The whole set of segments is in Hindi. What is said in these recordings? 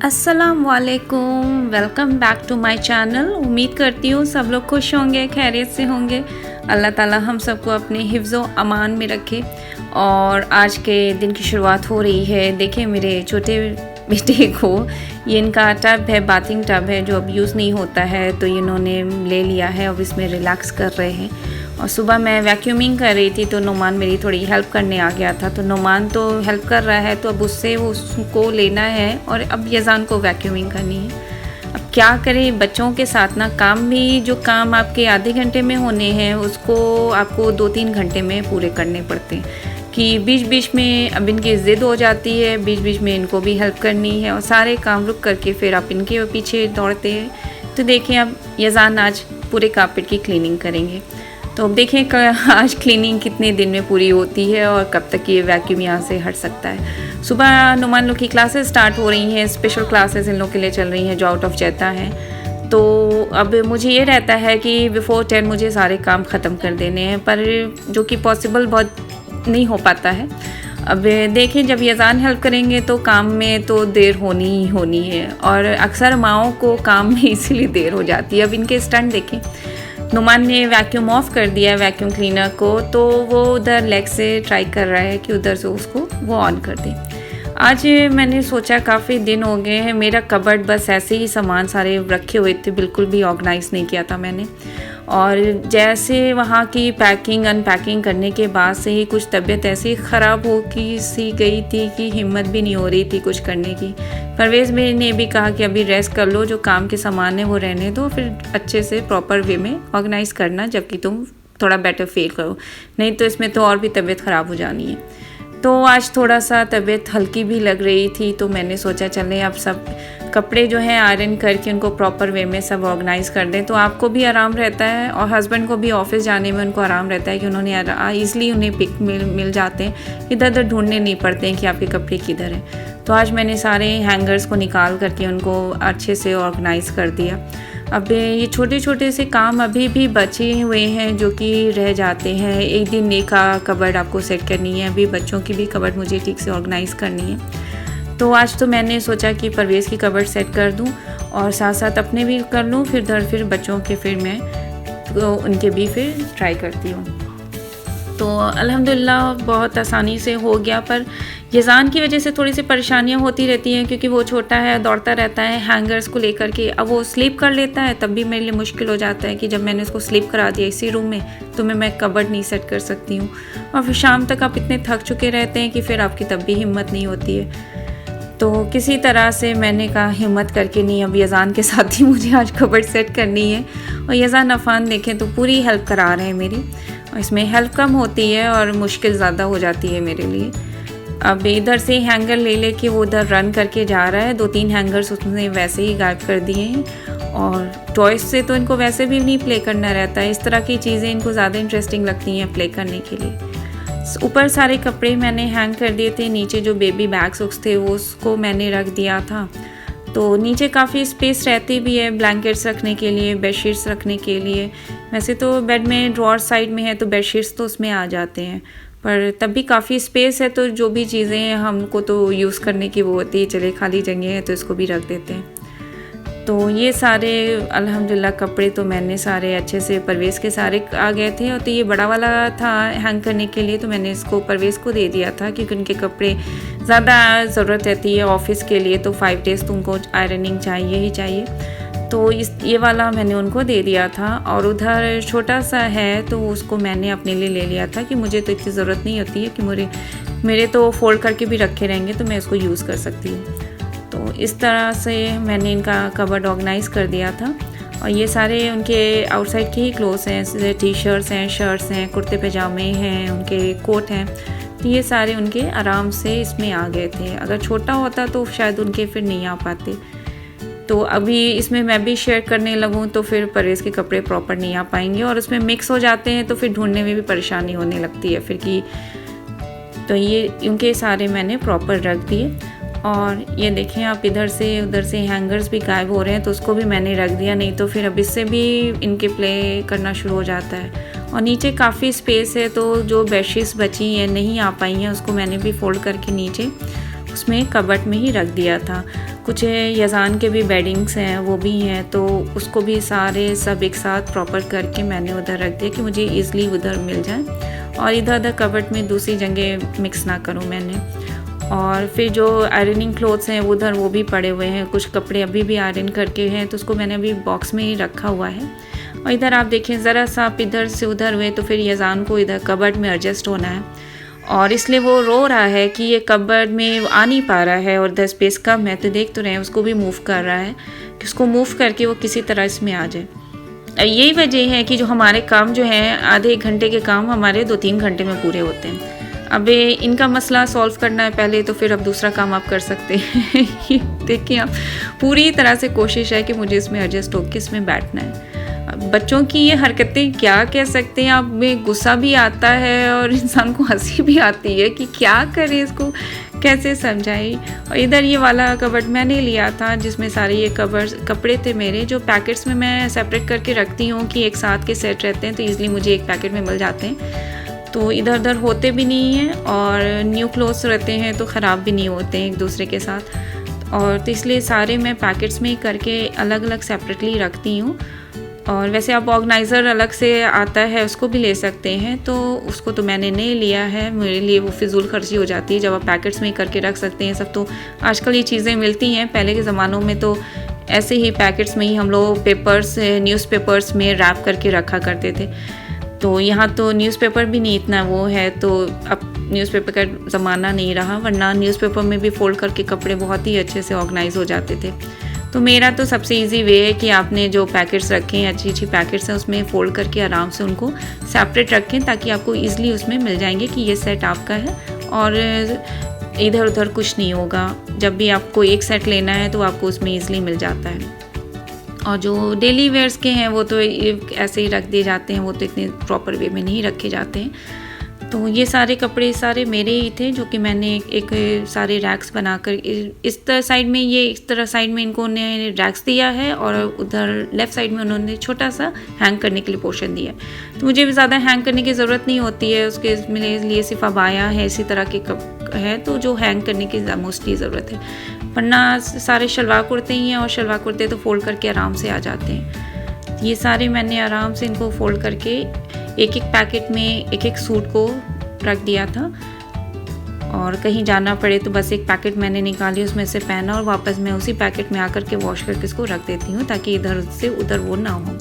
अस्सलाम वालेकुम, welcome back to my channel. उम्मीद करती हूँ सब लोग खुश होंगे, खैरियत से होंगे। अल्लाह ताला हम सबको अपने हिफ्ज़ व अमान में रखे। और आज के दिन की शुरुआत हो रही है। देखिए मेरे छोटे बेटे को ये इनका टब है, बाथिंग टब है जो अब यूज़ नहीं होता है, तो इन्होंने ले लिया है। अब इसमें रिलैक्स कर रहे हैं। और सुबह मैं वैक्यूमिंग कर रही थी तो नुमान मेरी थोड़ी हेल्प करने आ गया था। तो नुमान तो हेल्प कर रहा है, तो अब उससे वो उसको लेना है और अब यज़ान को वैक्यूमिंग करनी है। अब क्या करें, बच्चों के साथ ना काम भी, जो काम आपके आधे घंटे में होने हैं उसको आपको 2-3 घंटे में पूरे करने पड़ते हैं। कि बीच बीच में अब इनकी ज़िद हो जाती है, बीच बीच में इनको भी हेल्प करनी है और सारे काम रुक करके फिर आप इनके पीछे दौड़ते हैं। तो देखें अब यज़ान आज पूरे कारपेट की क्लीनिंग करेंगे। तो अब देखें आज क्लीनिंग कितने दिन में पूरी होती है और कब तक ये वैक्यूम यहाँ से हट सकता है। सुबह नुमान लोग की क्लासेस स्टार्ट हो रही हैं, स्पेशल क्लासेस इन लोग के लिए चल रही हैं जो आउट ऑफ जद्दा हैं। तो अब मुझे ये रहता है कि बिफोर 10 मुझे सारे काम ख़त्म कर देने हैं, पर जो कि पॉसिबल बहुत नहीं हो पाता है। अब देखें जब यज़ान हेल्प करेंगे तो काम में तो देर होनी ही होनी है, और अक्सर माओं को काम में इसीलिए देर हो जाती है। अब इनके स्टंट देखें, नुमान ने वैक्यूम ऑफ कर दिया वैक्यूम क्लीनर को, तो वो उधर लेग से ट्राई कर रहा है कि उधर से उसको वो ऑन कर दे। आज मैंने सोचा काफ़ी दिन हो गए हैं, मेरा कबर्ड बस ऐसे ही सामान सारे रखे हुए थे, बिल्कुल भी ऑर्गेनाइज़ नहीं किया था मैंने। और जैसे वहाँ की पैकिंग अनपैकिंग करने के बाद से ही कुछ तबीयत ऐसी ख़राब हो की सी गई थी कि हिम्मत भी नहीं हो रही थी कुछ करने की। परवेज़ मेरे ने भी कहा कि अभी रेस्ट कर लो, जो काम के सामान है वो रहने दो, फिर अच्छे से प्रॉपर वे में ऑर्गेनाइज़ करना जबकि तुम थोड़ा बेटर फील करो, नहीं तो इसमें तो और भी तबीयत ख़राब हो जानी है। तो आज थोड़ा सा तबीयत हल्की भी लग रही थी, तो मैंने सोचा चलें अब सब कपड़े जो हैं आयरन करके उनको प्रॉपर वे में सब ऑर्गेनाइज़ कर दें, तो आपको भी आराम रहता है और हस्बैंड को भी ऑफिस जाने में उनको आराम रहता है कि उन्होंने ईज़िली उन्हें पिक मिल जाते हैं, इधर उधर ढूंढने नहीं पड़ते हैं कि आपके कपड़े किधर हैं। तो आज मैंने सारे हैंगर्स को निकाल करके उनको अच्छे से ऑर्गेनाइज़ कर दिया। अब ये छोटे छोटे से काम अभी भी बचे हुए हैं जो कि रह जाते हैं। एक दिन एक कबर्ड आपको सेट करनी है, अभी बच्चों की भी कबर्ड मुझे ठीक से ऑर्गेनाइज़ करनी है। तो आज तो मैंने सोचा कि परवेज़ की कबर्ड सेट कर दूं और साथ साथ अपने भी कर लूं, फिर बच्चों के फिर मैं तो उनके भी फिर ट्राई करती हूँ। तो अल्हम्दुलिल्लाह बहुत आसानी से हो गया, पर यज़ान की वजह से थोड़ी सी परेशानियां होती रहती हैं क्योंकि वो छोटा है, दौड़ता रहता है हैंगर्स को लेकर के। अब वो स्लीप कर लेता है, तब भी मेरे लिए मुश्किल हो जाता है कि जब मैंने उसको स्लीप करा दिया इसी रूम में तो मैं कबर्ड नहीं सेट कर सकती हूँ। और फिर शाम तक आप इतने थक चुके रहते हैं कि फिर आपकी तब भी हिम्मत नहीं होती है। तो किसी तरह से मैंने कहा हिम्मत करके नहीं, अब यज़ान के साथ ही मुझे आज कबर्ड सेट करनी है। और यज़ान अफ़ान देखें तो पूरी हेल्प करा रहे हैं मेरी, और इसमें हेल्प कम होती है और मुश्किल ज़्यादा हो जाती है मेरे लिए। अब इधर से हैंगर ले लेके वो उधर रन करके जा रहा है, 2-3 हैंगर्स उसने वैसे ही गायब कर दिए हैं। और टॉयज़ से तो इनको वैसे भी नहीं प्ले करना रहता है, इस तरह की चीज़ें इनको ज़्यादा इंटरेस्टिंग लगती हैं प्ले करने के लिए। ऊपर सारे कपड़े मैंने हैंग कर दिए थे, नीचे जो बेबी बैग्स थे वो उसको मैंने रख दिया था। तो नीचे काफ़ी स्पेस रहती भी है ब्लैंकेट्स रखने के लिए, बेडशीट्स रखने के लिए। वैसे तो बेड में ड्रॉअर साइड में है तो बेडशीट्स तो उसमें आ जाते हैं, पर तब भी काफ़ी स्पेस है, तो जो भी चीज़ें हैं हमको तो यूज़ करने की वो होती है, चले खाली जगह है तो इसको भी रख देते हैं। तो ये सारे अल्हम्दुलिल्लाह कपड़े तो मैंने सारे अच्छे से परवेज़ के सारे आ गए थे। और तो ये बड़ा वाला था हैंग करने के लिए, तो मैंने इसको परवेज़ को दे दिया था क्योंकि उनके कपड़े ज़्यादा ज़रूरत रहती है ऑफ़िस के लिए, तो 5 डेज़ तो उनको आयरनिंग चाहिए ही चाहिए। तो ये वाला मैंने उनको दे दिया था। और उधर छोटा सा है तो उसको मैंने अपने लिए ले लिया था कि मुझे तो इतनी ज़रूरत नहीं होती है कि मेरे तो फ़ोल्ड करके भी रखे रहेंगे तो मैं इसको यूज़ कर सकती हूँ। तो इस तरह से मैंने इनका कबर्ड ऑर्गेनाइज़ कर दिया था। और ये सारे उनके आउटसाइड के ही क्लोथ्स हैं, जैसे टी शर्ट्स हैं, शर्ट्स हैं, कुर्ते पजामे हैं, उनके कोट हैं, तो ये सारे उनके आराम से इसमें आ गए थे। अगर छोटा होता तो शायद उनके फिर नहीं आ पाते। तो अभी इसमें मैं भी शेयर करने लगूँ तो फिर परवेज़ के कपड़े प्रॉपर नहीं आ पाएंगे, और उसमें मिक्स हो जाते हैं तो फिर ढूंढने में भी परेशानी होने लगती है फिर कि। तो ये उनके सारे मैंने प्रॉपर रख दिए। और ये देखें आप, इधर से उधर से हैंगर्स भी गायब हो रहे हैं तो उसको भी मैंने रख दिया, नहीं तो फिर अब इससे भी इनके प्ले करना शुरू हो जाता है। और नीचे काफ़ी स्पेस है, तो जो बेडशीट्स बची हैं नहीं आ पाई हैं उसको मैंने भी फोल्ड करके नीचे उसमें कबर्ड में ही रख दिया था। कुछ यज़ान के भी बेडिंग्स हैं वो भी हैं, तो उसको भी सारे सब एक साथ प्रॉपर करके मैंने उधर रख दिया कि मुझे ईज़िली उधर मिल जाए और इधर उधर कबर्ड में दूसरी जगह मिक्स ना करूं मैंने। और फिर जो आयरनिंग क्लोथ्स हैं उधर वो भी पड़े हुए हैं, कुछ कपड़े अभी भी आयरन करके हैं तो उसको मैंने अभी बॉक्स में ही रखा हुआ है। और इधर आप देखें ज़रा सा आप इधर से उधर हुए तो फिर यज़ान को इधर कबर्ड में एडजस्ट होना है और इसलिए वो रो रहा है कि ये कबर्ड में आ नहीं पा रहा है और इधर स्पेस कम है, तो देख तो रहे हैं उसको भी मूव कर रहा है कि उसको मूव करके वो किसी तरह इसमें आ जाए। यही वजह है कि जो हमारे काम जो हैं आधे एक घंटे के काम हमारे 2-3 घंटे में पूरे होते हैं। अब इनका मसला सॉल्व करना है पहले, तो फिर अब दूसरा काम आप कर सकते हैं। देखिए आप पूरी तरह से कोशिश है कि मुझे इसमें एडजस्ट होकर इसमें बैठना है। बच्चों की ये हरकतें क्या कह सकते हैं, आप में गुस्सा भी आता है और इंसान को हंसी भी आती है कि क्या करे, इसको कैसे समझाए। और इधर ये वाला कबर्ड मैंने लिया था जिसमें सारे ये कपड़े थे मेरे, जो पैकेट्स में मैं सेपरेट करके रखती हूँ कि एक साथ के सेट रहते हैं तो ईज़िली मुझे एक पैकेट में मिल जाते हैं, तो इधर उधर होते भी नहीं हैं और न्यू क्लोथ्स रहते हैं तो ख़राब भी नहीं होते हैं एक दूसरे के साथ। और तो इसलिए सारे मैं पैकेट्स में ही करके अलग अलग सेपरेटली रखती हूँ। और वैसे आप ऑर्गेनाइज़र अलग से आता है उसको भी ले सकते हैं, तो उसको तो मैंने नहीं लिया है, मेरे लिए वो फिजूल खर्ची हो जाती है जब आप पैकेट्स में ही करके रख सकते हैं। सब तो आजकल ये चीज़ें मिलती हैं, पहले के ज़मानों में तो ऐसे ही पैकेट्स में ही हम लोग पेपर्स न्यूज़पेपर्स में रैप करके रखा करते थे। तो यहाँ तो न्यूज़पेपर भी नहीं इतना वो है, तो अब न्यूज़पेपर का ज़माना नहीं रहा, वरना न्यूज़पेपर में भी फ़ोल्ड करके कपड़े बहुत ही अच्छे से ऑर्गेनाइज़ हो जाते थे। तो मेरा तो सबसे इजी वे है कि आपने जो पैकेट्स रखे हैं अच्छी अच्छी पैकेट्स हैं उसमें फ़ोल्ड करके आराम से उनको सेपरेट रखें ताकि आपको इजीली उसमें मिल जाएंगे कि ये सेट आपका है और इधर उधर कुछ नहीं होगा। जब भी आपको एक सेट लेना है तो आपको उसमें इजीली मिल जाता है। और जो डेली वेयर्स के हैं वो तो ऐसे ही रख दिए जाते हैं, वो तो इतने प्रॉपर वे में नहीं रखे जाते हैं। तो ये सारे कपड़े सारे मेरे ही थे जो कि मैंने एक सारे रैक्स बनाकर इस तरह साइड में, ये इस तरह साइड में इनको उन्होंने रैक्स दिया है और उधर लेफ़्ट साइड में उन्होंने छोटा सा हैंग करने के लिए पोर्शन दिया है। तो मुझे भी ज़्यादा हैंग करने की ज़रूरत नहीं होती है, उसके मेरे लिए सिर्फ अबाया है इसी तरह के कप है तो जो हैंग करने की मोस्टली ज़रूरत है, वरना सारे शलवार कुर्ते ही हैं और शलवार कुर्ते तो फ़ोल्ड करके आराम से आ जाते हैं। ये सारे मैंने आराम से इनको फ़ोल्ड करके एक एक पैकेट में एक एक सूट को रख दिया था और कहीं जाना पड़े तो बस एक पैकेट मैंने निकाली उसमें से पहना और वापस मैं उसी पैकेट में आकर के वॉश करके इसको रख देती हूँ ताकि इधर से उधर वो ना हो।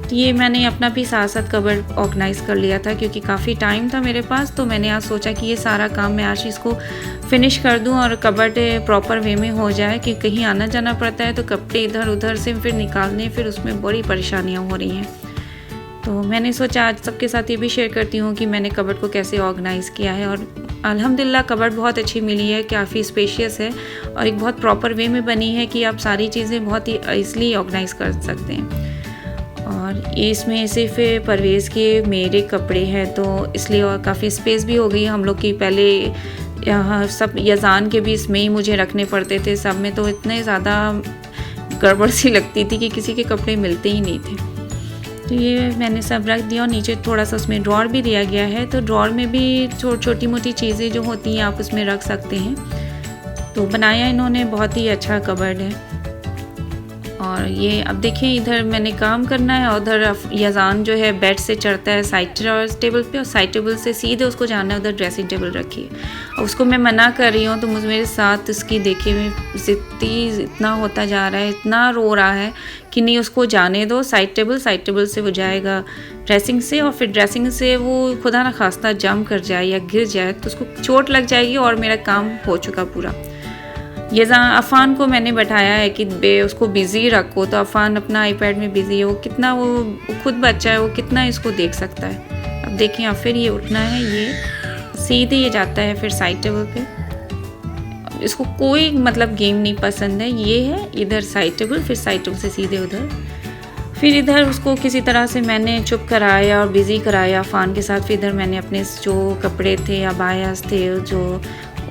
तो ये मैंने अपना भी साथ साथ कबर्ड ऑर्गेनाइज़ कर लिया था क्योंकि काफ़ी टाइम था मेरे पास, तो मैंने आज सोचा कि ये सारा काम मैं आज इसको फिनिश कर दूं और कबर्ड प्रॉपर वे में हो जाए कि कहीं आना जाना पड़ता है तो कपड़े इधर उधर से फिर निकालने, फिर उसमें बड़ी परेशानियाँ हो रही हैं। तो मैंने सोचा आज सबके साथ ये भी शेयर करती हूँ कि मैंने कबर्ड को कैसे ऑर्गेनाइज़ किया है और अल्हम्दुलिल्लाह कबर्ड बहुत अच्छी मिली है, काफ़ी स्पेशियस है और एक बहुत प्रॉपर वे में बनी है कि आप सारी चीज़ें बहुत ही ईज़िली ऑर्गेनाइज़ कर सकते हैं। और इसमें सिर्फ परवेज़ के मेरे कपड़े हैं तो इसलिए और काफ़ी स्पेस भी हो गई हम लोग की। पहले यहाँ सब यज़ान के भी इसमें ही मुझे रखने पड़ते थे, सब में तो इतने ज़्यादा गड़बड़ सी लगती थी कि किसी के कपड़े मिलते ही नहीं थे। तो ये मैंने सब रख दिया और नीचे थोड़ा सा उसमें ड्रॉर भी दिया गया है, तो ड्रॉर में भी छोटी मोटी चीज़ें जो होती हैं आप उसमें रख सकते हैं। तो बनाया इन्होंने बहुत ही अच्छा कबर्ड है। और ये अब देखिए इधर मैंने काम करना है और उधर यज़ान जो है बेड से चढ़ता है साइड टेबल पे और साइड टेबल से सीधे उसको जाना है उधर ड्रेसिंग टेबल रखिए। और उसको मैं मना कर रही हूँ तो मुझे मेरे साथ उसकी देखिए ज़िद्दी इतना होता जा रहा है, इतना रो रहा है कि नहीं उसको जाने दो साइड टेबल से वो जाएगा ड्रेसिंग से और फिर ड्रेसिंग से वो खुदा ना खास्ता जम कर जाए या गिर जाए तो उसको चोट लग जाएगी और मेरा काम हो चुका पूरा। ये अफ़ान को मैंने बैठाया है कि उसको बिज़ी रखो, तो अफ़ान अपना आईपैड में बिज़ी है, वो कितना वो खुद बच्चा है वो कितना इसको देख सकता है। अब देखिए अब फिर ये उठना है, ये सीधे ये जाता है फिर साइड टेबल पे। इसको कोई मतलब गेम नहीं पसंद है, ये है इधर साइड टेबल फिर साइड टेबल से सीधे उधर। फिर इधर उसको किसी तरह से मैंने चुप कराया और बिज़ी कराया अफ़ान के साथ। फिर इधर मैंने अपने जो कपड़े थे अबायास थे जो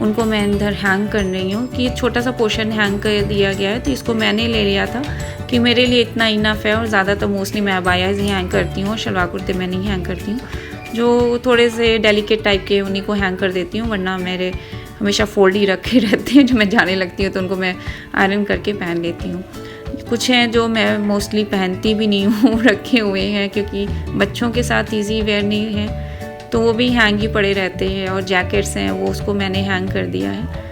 उनको मैं इधर हैंग कर रही हूँ कि छोटा सा पोर्शन हैंग कर दिया गया है, तो इसको मैंने ले लिया था कि मेरे लिए इतना इनफ है। और ज़्यादातर मोस्टली मैं अबायास ही हैंग करती हूँ, शलवार कुर्ते मैं नहीं हैंग करती हूँ, जो थोड़े से डेलिकेट टाइप के उन्हीं को हैंग कर देती हूँ, वरना मेरे हमेशा फोल्ड ही रखे रहते हैं। जो मैं जाने लगती हूँ तो उनको मैं आयरन करके पहन लेती हूँ। कुछ हैं जो मैं मोस्टली पहनती भी नहीं हूँ, रखे हुए हैं, क्योंकि बच्चों के साथ इजी वेयर नहीं है तो वो भी हैंग ही पड़े रहते हैं। और जैकेट्स हैं वो उसको मैंने हैंग कर दिया है।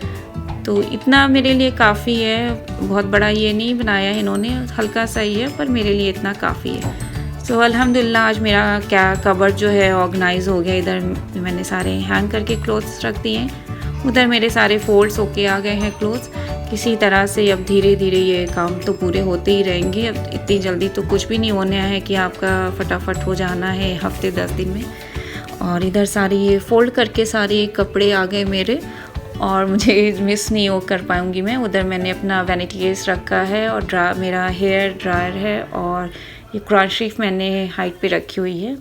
तो इतना मेरे लिए काफ़ी है, बहुत बड़ा ये नहीं बनाया है इन्होंने, हल्का सा ही है, पर मेरे लिए इतना काफ़ी है। सो अल्हम्दुलिल्लाह आज मेरा क्या कबर्ड जो है ऑर्गेनाइज हो गया। इधर मैंने सारे हैंग करके क्लोथ्स रख दिए हैं, उधर मेरे सारे फोल्ड्स होके आ गए हैं क्लोथ्स। किसी तरह से अब धीरे धीरे ये काम तो पूरे होते ही रहेंगे। अब इतनी जल्दी तो कुछ भी नहीं होने है कि आपका फटाफट हो जाना है हफ्ते 10 दिन में। और इधर सारे ये फोल्ड करके सारे कपड़े आ गए मेरे, और मुझे मिस नहीं हो कर पाऊँगी मैं। उधर मैंने अपना वैनिटी केस रखा है और मेरा हेयर ड्रायर है, और ये कुरान शरीफ मैंने हाइट पे रखी हुई है।